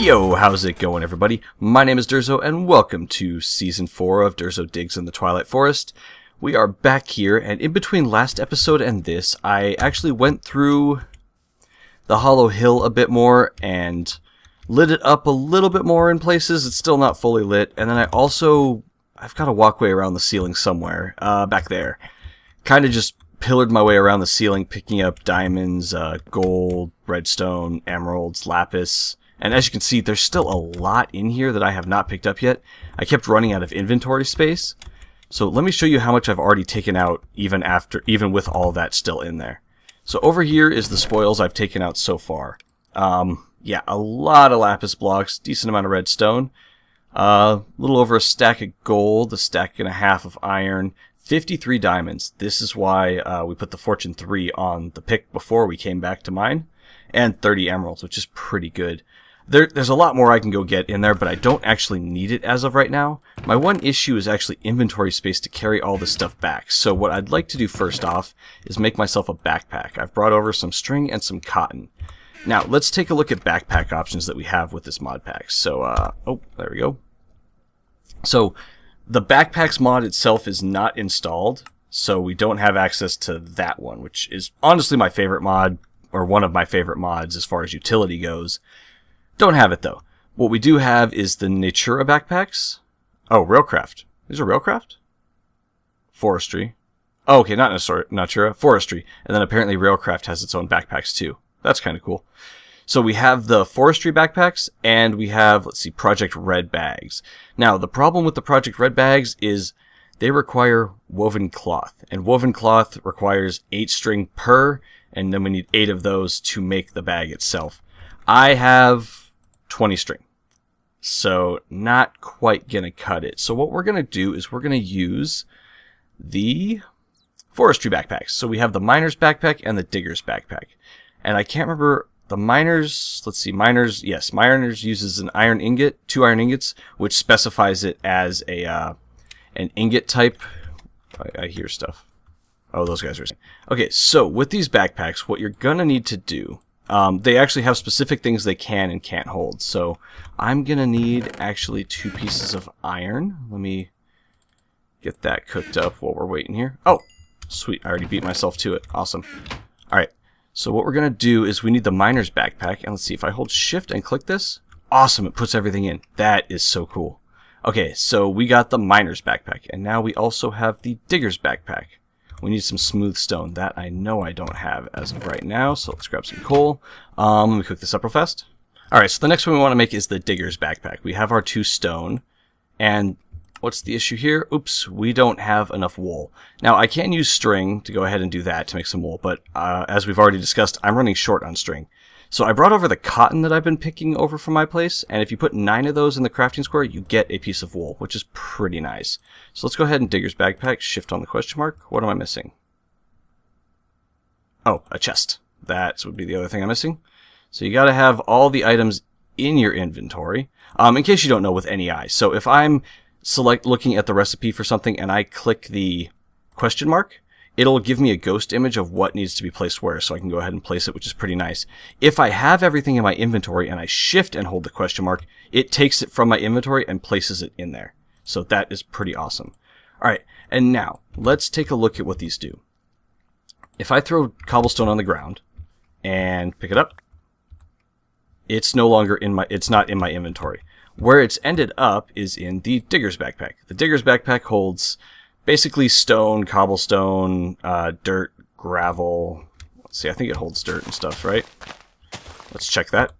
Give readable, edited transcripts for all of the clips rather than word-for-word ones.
Yo, how's it going, everybody? My name is Durzo, and welcome to Season 4 of Durzo Digs in the Twilight Forest. We are back here, and in between last episode and this, I actually went through the Hollow Hill a bit more and lit it up a little bit more in places. It's still not fully lit, and then I've got a walkway around the ceiling somewhere, back there. Kind of just pillared my way around the ceiling, picking up diamonds, gold, redstone, emeralds, lapis. And as you can see, there's still a lot in here that I have not picked up yet. I kept running out of inventory space. So let me show you how much I've already taken out even with all that still in there. So over here is the spoils I've taken out so far. Yeah, a lot of lapis blocks, decent amount of redstone, a little over a stack of gold, a stack and a half of iron, 53 diamonds. This is why we put the Fortune 3 on the pick before we came back to mine, and 30 emeralds, which is pretty good. There's a lot more I can go get in there, but I don't actually need it as of right now. My one issue is actually inventory space to carry all this stuff back. So what I'd like to do first off is make myself a backpack. I've brought over some string and some cotton. Now, let's take a look at backpack options that we have with this mod pack. So, oh, there we go. So, the backpacks mod itself is not installed, so we don't have access to that one, which is honestly my favorite mod, or one of my favorite mods as far as utility goes. Don't have it, though. What we do have is the Natura backpacks. Oh, Railcraft. These are Railcraft? Forestry. Oh, okay, not Natura. Forestry. And then apparently Railcraft has its own backpacks, too. That's kind of cool. So we have the Forestry backpacks, and we have, let's see, Project Red bags. Now, the problem with the Project Red bags is they require woven cloth. And woven cloth requires 8 string per, and then we need 8 of those to make the bag itself. I have 20 string, so not quite gonna cut it. So what we're gonna do is we're gonna use the Forestry backpacks. So we have the Miner's backpack and the Digger's backpack. And I can't remember the Miner's, let's see, Miner's, yes, Miner's uses an iron ingot, 2 iron ingots, which specifies it as an ingot type. I hear stuff. Oh, those guys are saying. Okay, so with these backpacks, what you're gonna need to do, they actually have specific things they can and can't hold. So I'm gonna need actually 2 pieces of iron. Let me get that cooked up while we're waiting here. Oh, sweet, I already beat myself to it. Awesome. Alright, so what we're gonna do is we need the Miner's backpack, and let's see, if I hold shift and click this, awesome, it puts everything in. That is so cool. Okay, so we got the Miner's backpack, and now we also have the Digger's backpack. We need some smooth stone. That I know I don't have as of right now, so let's grab some coal. Let me cook this up real fast. Alright, so the next one we want to make is the Digger's backpack. We have our 2 stone, and what's the issue here? Oops, we don't have enough wool. Now, I can use string to go ahead and do that to make some wool, but as we've already discussed, I'm running short on string. So I brought over the cotton that I've been picking over from my place, and if you put 9 of those in the crafting square, you get a piece of wool, which is pretty nice. So let's go ahead and Digger's backpack, shift on the question mark. What am I missing? Oh, a chest. That would be the other thing I'm missing. So you gotta have all the items in your inventory, in case you don't know with any eye. So if I'm looking at the recipe for something and I click the question mark, it'll give me a ghost image of what needs to be placed where, so I can go ahead and place it, which is pretty nice. If I have everything in my inventory and I shift and hold the question mark, it takes it from my inventory and places it in there. So that is pretty awesome. Alright, and now, let's take a look at what these do. If I throw cobblestone on the ground and pick it up, it's no longer it's not in my inventory. Where it's ended up is in the Digger's backpack. The Digger's backpack holds basically stone, cobblestone, dirt, gravel. Let's see, I think it holds dirt and stuff, right? Let's check that.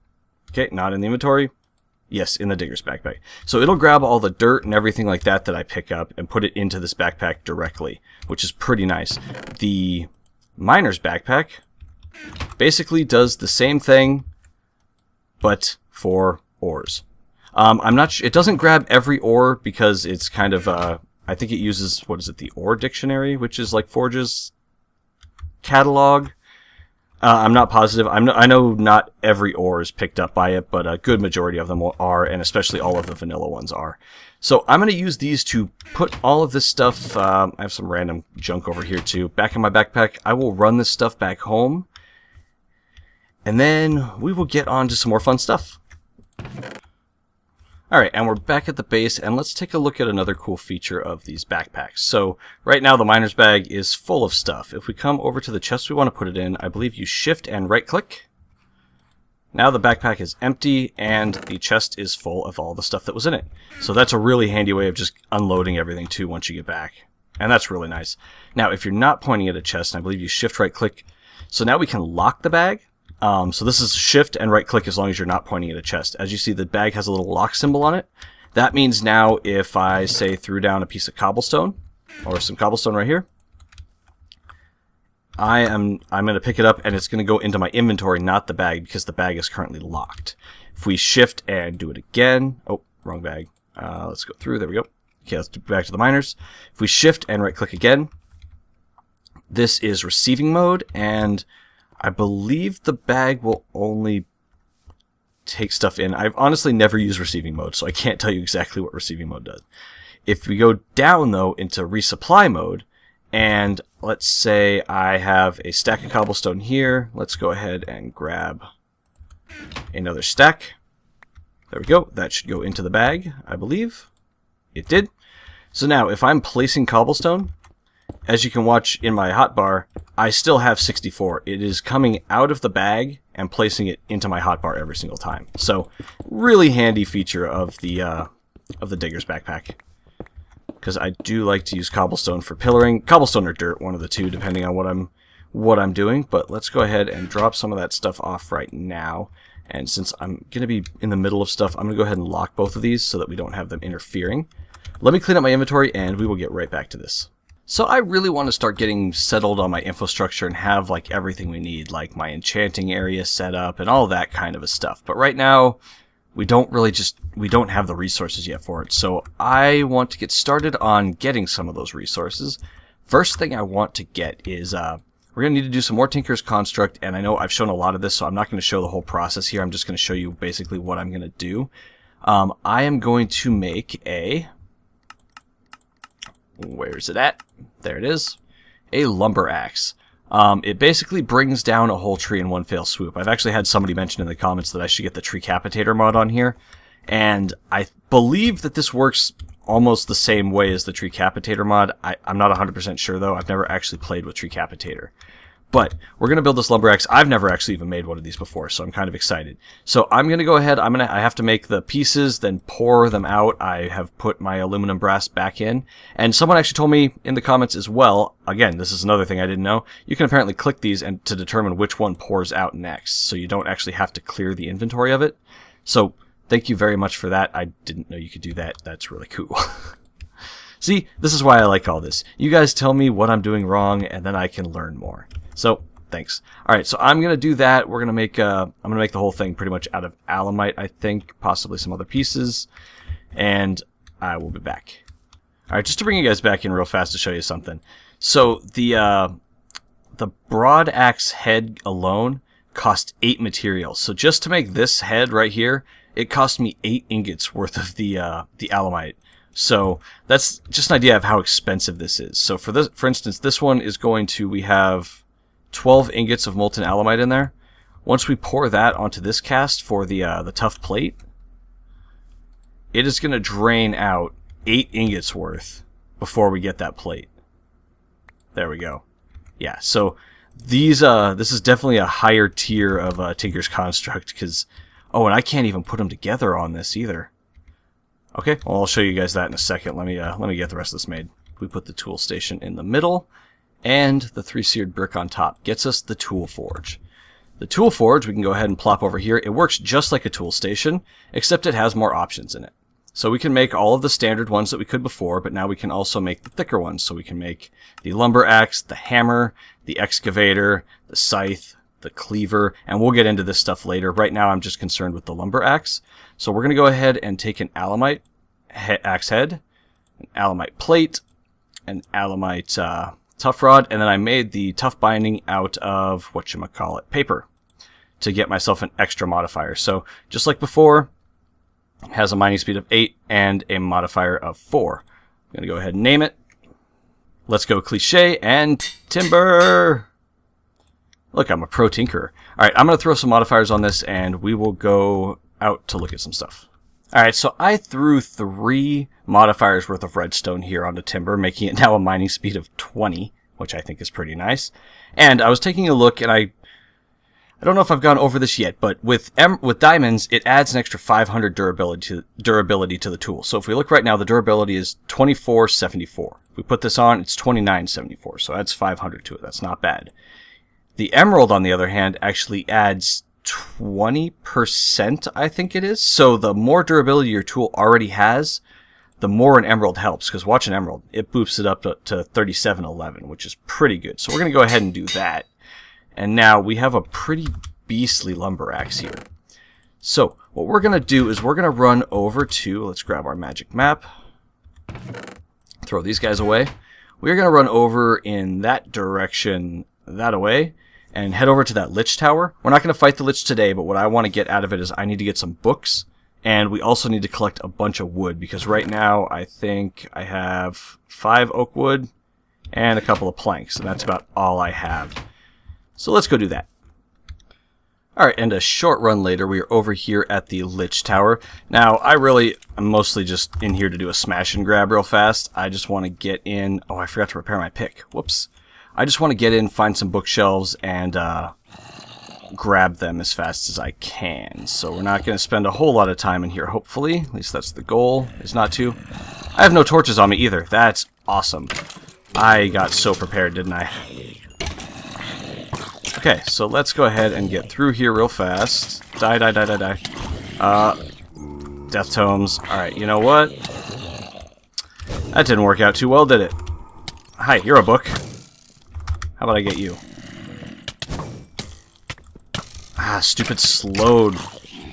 Okay, not in the inventory. Yes, in the Digger's backpack. So it'll grab all the dirt and everything like that that I pick up and put it into this backpack directly, which is pretty nice. The Miner's backpack basically does the same thing, but for ores. I'm not sure, it doesn't grab every ore because it's kind of, I think it uses, what is it, the ore dictionary, which is like Forge's catalog. I'm not positive. I know not every ore is picked up by it, but a good majority of them are, and especially all of the vanilla ones are. So I'm going to use these to put all of this stuff, I have some random junk over here too, back in my backpack. I will run this stuff back home, and then we will get on to some more fun stuff. Alright, and we're back at the base, and let's take a look at another cool feature of these backpacks. So, right now the miner's bag is full of stuff. If we come over to the chest we want to put it in, I believe you shift and right click. Now the backpack is empty, and the chest is full of all the stuff that was in it. So that's a really handy way of just unloading everything too once you get back. And that's really nice. Now, if you're not pointing at a chest, and I believe you shift right click, so now we can lock the bag. So this is shift and right click as long as you're not pointing at a chest. As you see, the bag has a little lock symbol on it. That means now if I, say, threw down a piece of cobblestone, or some cobblestone right here, I'm going to pick it up and it's going to go into my inventory, not the bag, because the bag is currently locked. If we shift and do it again, oh, wrong bag. Let's go through, there we go. Okay, let's do back to the miners. If we shift and right click again, this is receiving mode, and I believe the bag will only take stuff in. I've honestly never used receiving mode, so I can't tell you exactly what receiving mode does. If we go down, though, into resupply mode, and let's say I have a stack of cobblestone here, let's go ahead and grab another stack. There we go. That should go into the bag, I believe. It did. So now, if I'm placing cobblestone, as you can watch in my hotbar, I still have 64. It is coming out of the bag and placing it into my hotbar every single time. So, really handy feature of the digger's backpack. Because I do like to use cobblestone for pillaring. Cobblestone or dirt, one of the two, depending on what I'm doing. But let's go ahead and drop some of that stuff off right now. And since I'm going to be in the middle of stuff, I'm going to go ahead and lock both of these so that we don't have them interfering. Let me clean up my inventory and we will get right back to this. So I really want to start getting settled on my infrastructure and have like everything we need, like my enchanting area set up and all that kind of a stuff. But right now, we don't have the resources yet for it. So I want to get started on getting some of those resources. First thing I want to get is, we're going to need to do some more Tinker's Construct, and I know I've shown a lot of this, so I'm not going to show the whole process here. I'm just going to show you basically what I'm going to do. I am going to make a... Where's it at? There it is. A lumber axe. It basically brings down a whole tree in one fell swoop. I've actually had somebody mention in the comments that I should get the Tree Capitator mod on here, and I believe that this works almost the same way as the Tree Capitator mod. I'm not 100% sure though. I've never actually played with Tree Capitator. But we're going to build this lumber axe. I've never actually even made one of these before, so I'm kind of excited. So I'm going to go ahead. I have to make the pieces, then pour them out. I have put my aluminum brass back in. And someone actually told me in the comments as well, again, this is another thing I didn't know, you can apparently click these and to determine which one pours out next, so you don't actually have to clear the inventory of it. So thank you very much for that. I didn't know you could do that. That's really cool. See, this is why I like all this. You guys tell me what I'm doing wrong, and then I can learn more. So, thanks. Alright, so I'm going to do that. We're going to make, I'm going to make the whole thing pretty much out of alamite, I think. Possibly some other pieces. And I will be back. Alright, just to bring you guys back in real fast to show you something. So, the broad axe head alone cost 8 materials. So just to make this head right here, it cost me 8 ingots worth of the alamite. So that's just an idea of how expensive this is. So for instance, this one is going to, we have 12 ingots of molten alamite in there. Once we pour that onto this cast for the tough plate, it is going to drain out 8 ingots worth before we get that plate. There we go. Yeah, so these this is definitely a higher tier of Tinker's Construct, because oh, and I can't even put them together on this either. Okay, well, I'll show you guys that in a second. Let me get the rest of this made. We put the tool station in the middle, and the 3-seared brick on top gets us the tool forge. The tool forge we can go ahead and plop over here. It works just like a tool station, except it has more options in it. So we can make all of the standard ones that we could before, but now we can also make the thicker ones. So we can make the lumber axe, the hammer, the excavator, the scythe, the cleaver, and we'll get into this stuff later. Right now I'm just concerned with the lumber axe. So we're going to go ahead and take an alamite axe head, an alamite plate, an alamite tough rod, and then I made the tough binding out of, whatchamacallit, paper, to get myself an extra modifier. So just like before, it has a mining speed of 8 and a modifier of 4. I'm going to go ahead and name it. Let's go cliche and timber. Look, I'm a pro tinkerer. Alright, I'm going to throw some modifiers on this, and we will go out to look at some stuff. Alright, so I threw 3 modifiers worth of redstone here onto timber, making it now a mining speed of 20, which I think is pretty nice. And I was taking a look, and I don't know if I've gone over this yet, but with diamonds, it adds an extra 500 durability to the tool. So if we look right now, the durability is 2474. If we put this on, it's 2974, so that's 500 to it. That's not bad. The emerald, on the other hand, actually adds 20%, I think it is. So the more durability your tool already has, the more an emerald helps. Because watch an emerald, it boosts it up to 3711, which is pretty good. So we're going to go ahead and do that. And now we have a pretty beastly lumber axe here. So what we're going to do is we're going to run over to, let's grab our magic map, throw these guys away. We're going to run over in that direction, that away, and head over to that Lich Tower. We're not going to fight the Lich today, but what I want to get out of it is I need to get some books, and we also need to collect a bunch of wood, because right now I think I have 5 oak wood and a couple of planks, and that's about all I have. So let's go do that. Alright, and a short run later, we are over here at the Lich Tower. Now, I'm mostly just in here to do a smash and grab real fast. I just want to get in... Oh, I forgot to repair my pick. Whoops. I just want to get in, find some bookshelves, and grab them as fast as I can. So we're not going to spend a whole lot of time in here, hopefully. At least that's the goal, is not to. I have no torches on me either. That's awesome. I got so prepared, didn't I? Okay, so let's go ahead and get through here real fast. Die. Death tomes. Alright, you know what? That didn't work out too well, did it? Hi, you're a book. How about I get you? Ah, stupid slowed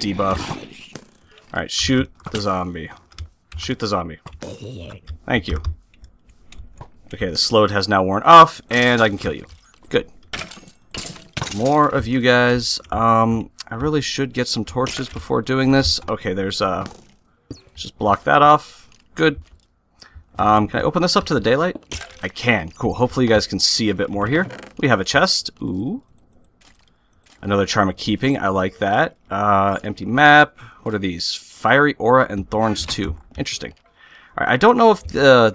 debuff. Alright, shoot the zombie. Shoot the zombie. Thank you. Okay, the slowed has now worn off, and I can kill you. Good. More of you guys. I really should get some torches before doing this. Okay, there's just block that off. Good. Can I open this up to the daylight? I can. Cool. Hopefully you guys can see a bit more here. We have a chest. Ooh. Another charm of keeping. I like that. Empty map. What are these? Fiery aura and thorns 2. Interesting. Alright, I don't know if the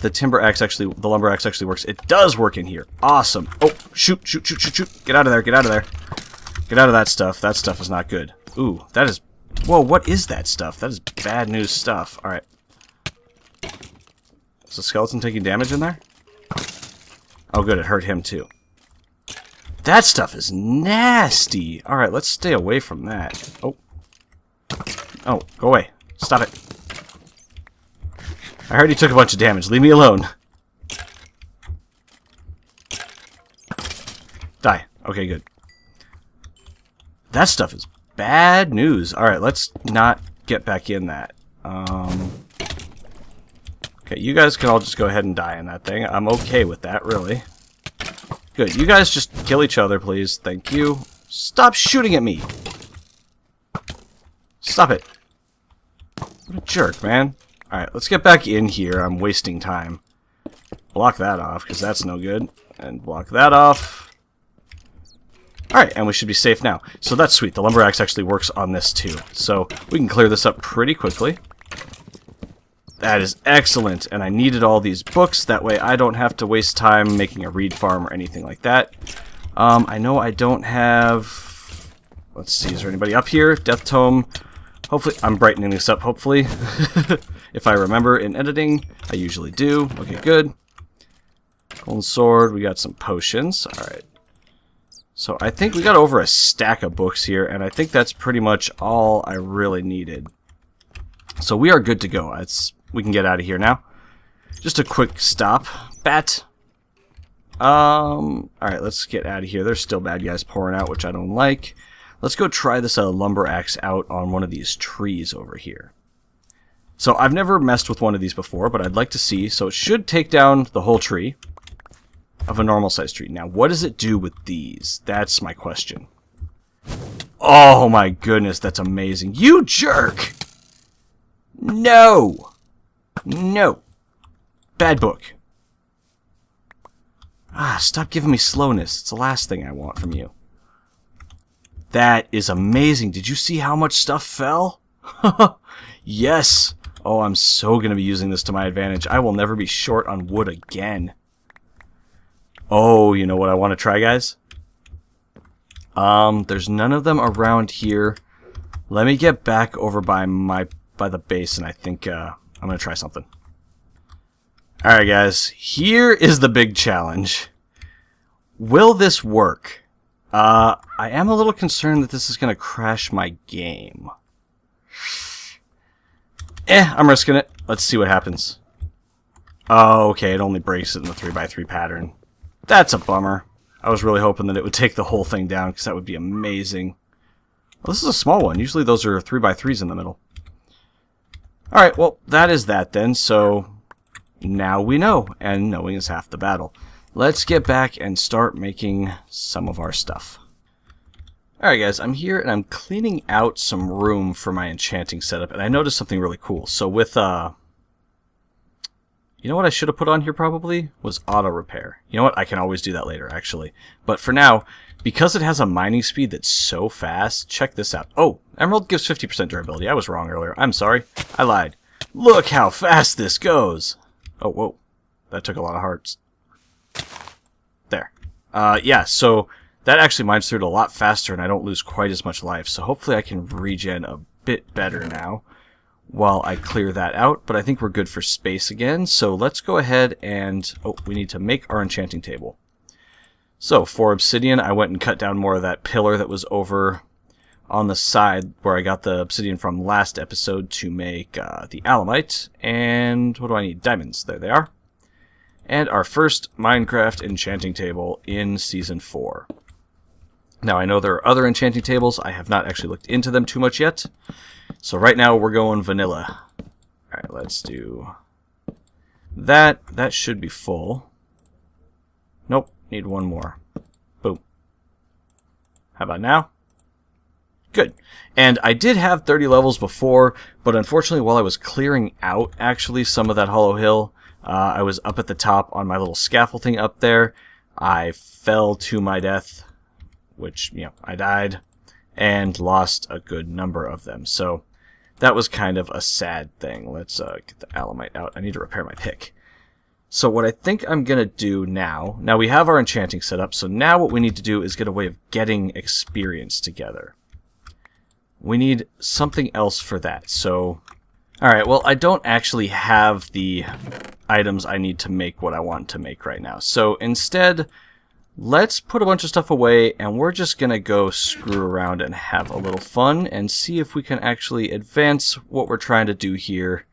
lumber axe actually works. It does work in here. Awesome. Oh, shoot. Get out of there. Get out of there. Get out of that stuff. That stuff is not good. Ooh, that is... Whoa, what is that stuff? That is bad news stuff. Alright. Is the skeleton taking damage in there? Oh, good. It hurt him, too. That stuff is nasty. Alright, let's stay away from that. Oh. Oh, go away. Stop it. I heard he took a bunch of damage. Leave me alone. Die. Okay, good. That stuff is bad news. Alright, let's not get back in that. Okay, you guys can all just go ahead and die in that thing. I'm okay with that, really. Good. You guys just kill each other, please. Thank you. Stop shooting at me! Stop it. What a jerk, man. Alright, let's get back in here. I'm wasting time. Block that off, because that's no good. And block that off. Alright, and we should be safe now. So that's sweet. The lumber axe actually works on this too. So we can clear this up pretty quickly. That is excellent. And I needed all these books. That way I don't have to waste time making a reed farm or anything like that. I know I don't have... Let's see, is there anybody up here? Death Tome. Hopefully, I'm brightening this up, hopefully. If I remember in editing, I usually do. Okay, good. Golden sword, we got some potions. Alright. So I think we got over a stack of books here, and I think that's pretty much all I really needed. So we are good to go. We can get out of here now. Just a quick stop. Bat. Alright, let's get out of here. There's still bad guys pouring out, which I don't like. Let's go try this lumber axe out on one of these trees over here. So I've never messed with one of these before, but I'd like to see. So it should take down the whole tree of a normal size tree. Now, what does it do with these? That's my question. Oh my goodness, that's amazing. You jerk! No! No. Bad book. Ah, stop giving me slowness. It's the last thing I want from you. That is amazing. Did you see how much stuff fell? Yes! Oh, I'm so going to be using this to my advantage. I will never be short on wood again. Oh, you know what I want to try, guys? There's none of them around here. Let me get back over by the base, and I think I'm going to try something. Alright, guys. Here is the big challenge. Will this work? I am a little concerned that this is going to crash my game. I'm risking it. Let's see what happens. Oh, okay, it only breaks it in the 3x3 pattern. That's a bummer. I was really hoping that it would take the whole thing down, because that would be amazing. Well, this is a small one. Usually those are 3x3s in the middle. Alright, well, that is that then, so now we know, and knowing is half the battle. Let's get back and start making some of our stuff. Alright guys, I'm here and I'm cleaning out some room for my enchanting setup, and I noticed something really cool. So with, you know what I should have put on here probably? Was auto repair. You know what? I can always do that later, actually. But for now, because it has a mining speed that's so fast, check this out. Oh, emerald gives 50% durability. I was wrong earlier. I'm sorry. I lied. Look how fast this goes! Oh, whoa. That took a lot of hearts. There. Yeah, so that actually mines through it a lot faster and I don't lose quite as much life. So hopefully I can regen a bit better now while I clear that out. But I think we're good for space again. So let's go ahead and... oh, we need to make our enchanting table. So for obsidian, I went and cut down more of that pillar that was over on the side where I got the obsidian from last episode to make the alamite. And what do I need? Diamonds. There they are. And our first Minecraft enchanting table in Season 4. Now, I know there are other enchanting tables. I have not actually looked into them too much yet. So right now, we're going vanilla. Alright, let's do that. That should be full. Nope, need one more. Boom. How about now? Good. And I did have 30 levels before, but unfortunately, while I was clearing out, actually, some of that hollow hill, I was up at the top on my little scaffolding up there. I fell to my death, which, you know, I died, and lost a good number of them. So that was kind of a sad thing. Let's get the alamite out. I need to repair my pick. So what I think I'm going to do now we have our enchanting set up, so now what we need to do is get a way of getting experience together. We need something else for that. So, alright, well, I don't actually have the items I need to make what I want to make right now. So instead, let's put a bunch of stuff away, and we're just going to go screw around and have a little fun and see if we can actually advance what we're trying to do here.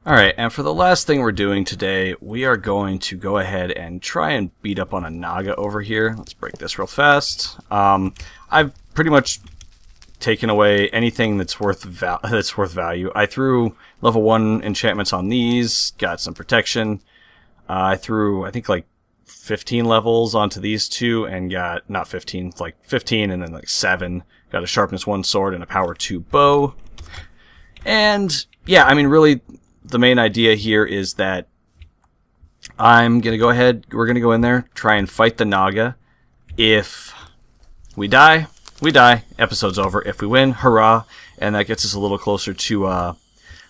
Alright, and for the last thing we're doing today, we are going to go ahead and try and beat up on a Naga over here. Let's break this real fast. I've pretty much taken away anything that's worth value. I threw level 1 enchantments on these, got some protection. I threw, I think, like 15 levels onto these two and got, not 15, like 15 and then like 7. Got a sharpness 1 sword and a power 2 bow. And yeah, I mean, really, the main idea here is that I'm going to go ahead, we're going to go in there, try and fight the Naga. If we die, we die. Episode's over. If we win, hurrah. And that gets us a little closer to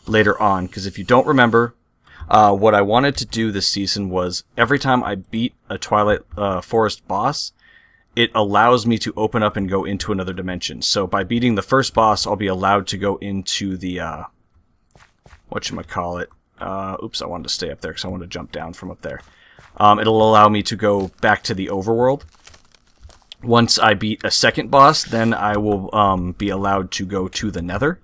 later on. Because if you don't remember, what I wanted to do this season was every time I beat a Twilight Forest boss, it allows me to open up and go into another dimension. So by beating the first boss, I'll be allowed to go into the, whatchamacallit. Oops, I wanted to stay up there because I wanted to jump down from up there. It'll allow me to go back to the overworld. Once I beat a second boss, then I will be allowed to go to the Nether.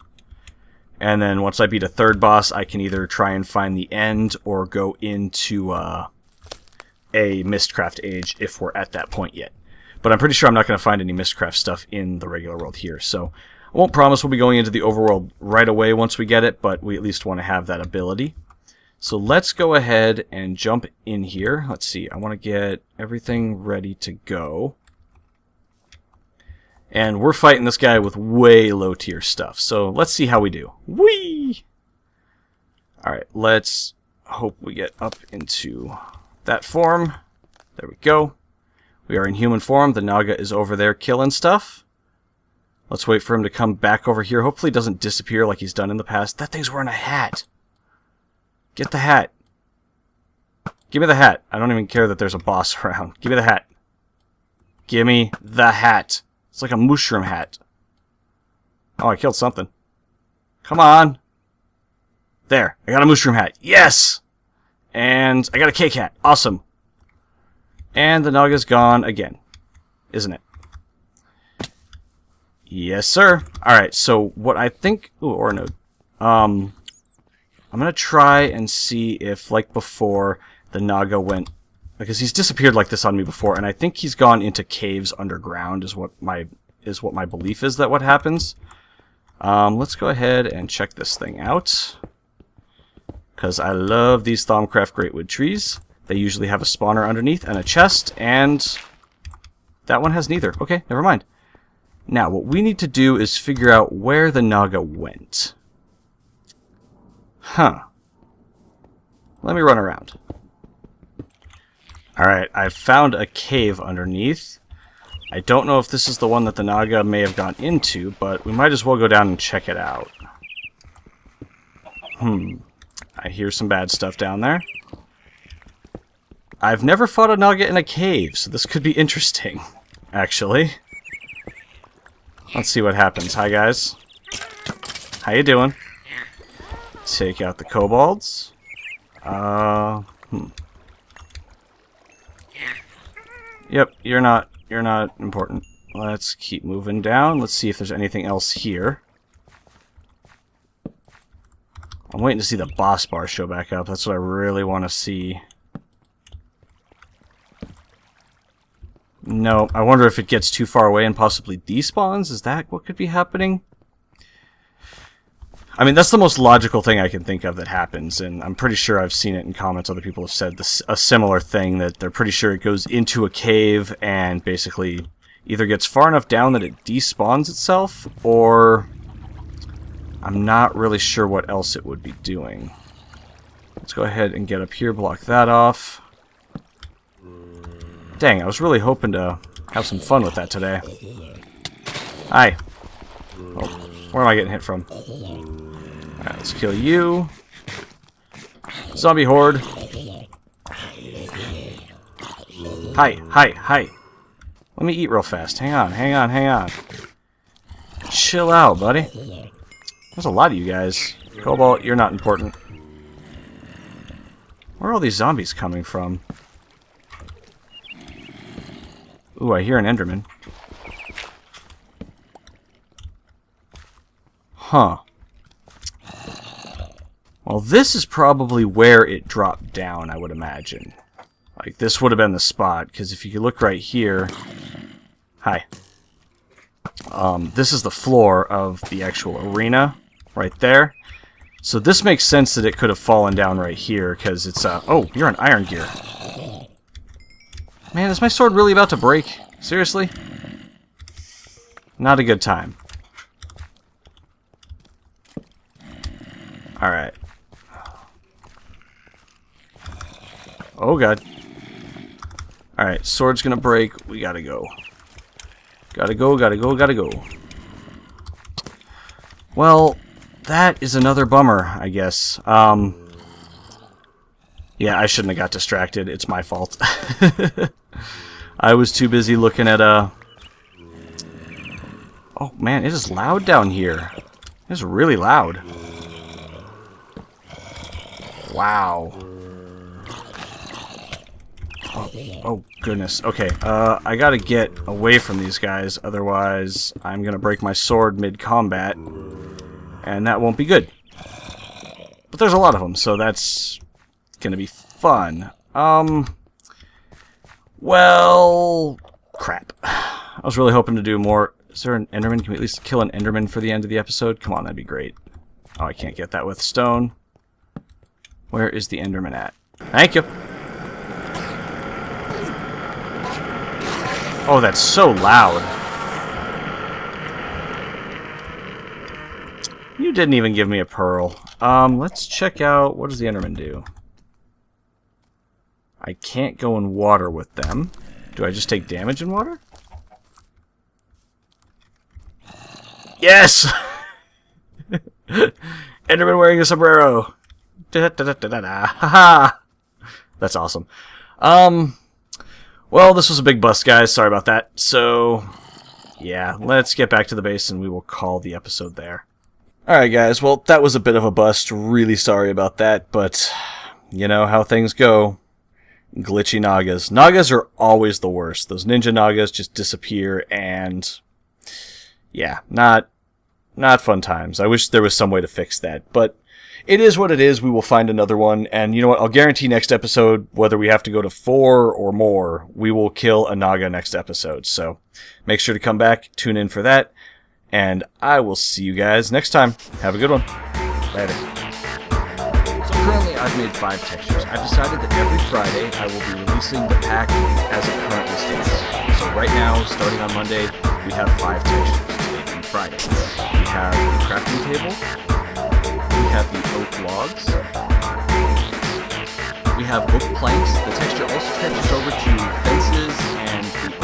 And then once I beat a third boss, I can either try and find the end or go into a Mistcraft Age if we're at that point yet. But I'm pretty sure I'm not going to find any Mistcraft stuff in the regular world here. So I won't promise we'll be going into the overworld right away once we get it, but we at least want to have that ability. So let's go ahead and jump in here. Let's see, I want to get everything ready to go. And we're fighting this guy with way low tier stuff. So let's see how we do. Whee! Alright, let's hope we get up into that form. There we go. We are in human form. The Naga is over there killing stuff. Let's wait for him to come back over here. Hopefully he doesn't disappear like he's done in the past. That thing's wearing a hat. Get the hat. Give me the hat. I don't even care that there's a boss around. Give me the hat. Give me the hat. It's like a mushroom hat. Oh, I killed something. Come on. There. I got a mushroom hat. Yes! And I got a cake hat. Awesome. And the Naga's gone again. Isn't it? Yes, sir. Alright, so what I think... Ooh, ore node. I'm going to try and see if, like before, the Naga went... Because he's disappeared like this on me before, and I think he's gone into caves underground, is what my belief is that what happens. Let's go ahead and check this thing out. Because I love these Thaumcraft Greatwood trees. They usually have a spawner underneath and a chest, and that one has neither. Okay, never mind. Now, what we need to do is figure out where the Naga went. Huh. Let me run around. Alright, I've found a cave underneath. I don't know if this is the one that the Naga may have gone into, but we might as well go down and check it out. I hear some bad stuff down there. I've never fought a Naga in a cave, so this could be interesting, actually. Let's see what happens. Hi, guys. How you doing? Take out the kobolds. Yep, you're not important. Let's keep moving down. Let's see if there's anything else here. I'm waiting to see the boss bar show back up. That's what I really want to see. No, I wonder if it gets too far away and possibly despawns? Is that what could be happening? I mean, that's the most logical thing I can think of that happens, and I'm pretty sure I've seen it in comments. Other people have said a similar thing, that they're pretty sure it goes into a cave and basically either gets far enough down that it despawns itself, or I'm not really sure what else it would be doing. Let's go ahead and get up here, block that off. Dang, I was really hoping to have some fun with that today. Hi. Oh, where am I getting hit from? Alright, let's kill you. Zombie horde. Hi, hi, hi. Let me eat real fast. Hang on, hang on, hang on. Chill out, buddy. There's a lot of you guys. Cobalt, you're not important. Where are all these zombies coming from? Ooh, I hear an Enderman. Huh. Well, this is probably where it dropped down, I would imagine. Like, this would have been the spot, because if you could look right here... Hi. This is the floor of the actual arena, right there. So this makes sense that it could have fallen down right here, because it's, oh, you're an iron gear. Man, is my sword really about to break? Seriously? Not a good time. Alright. Oh god. Alright, sword's gonna break. We gotta go. Gotta go, gotta go, gotta go. Well, that is another bummer, I guess. Yeah, I shouldn't have got distracted. It's my fault. I was too busy looking at Oh man, it is loud down here. It's really loud. Wow. Oh goodness. Okay, I gotta get away from these guys, otherwise I'm gonna break my sword mid-combat, and that won't be good. But there's a lot of them, so that's gonna be fun. Well, crap. I was really hoping to do more. Is there an Enderman? Can we at least kill an Enderman for the end of the episode? Come on, that'd be great. Oh, I can't get that with stone. Where is the Enderman at? Thank you. Oh, that's so loud. You didn't even give me a pearl. Let's check out... What does the Enderman do? I can't go in water with them. Do I just take damage in water? Yes! Enderman wearing a sombrero. Haha. That's awesome. Well, this was a big bust, guys. Sorry about that. So, yeah, let's get back to the base and we will call the episode there. Alright, guys. Well, that was a bit of a bust. Really sorry about that, but you know how things go. Glitchy Nagas. Nagas are always the worst. Those ninja Nagas just disappear and yeah, not fun times. I wish there was some way to fix that, but it is what it is. We will find another one, and you know what? I'll guarantee next episode, whether we have to go to 4 or more, we will kill a Naga next episode. So make sure to come back, tune in for that, and I will see you guys next time. Have a good one. Later. So currently I've made 5 textures. I've decided that every Friday I will be releasing the pack as it currently stands. So right now, starting on Monday, we have 5 textures. Today being Friday. We have the crafting table. We have the oak logs. We have oak planks. The texture also transfers over to fences and the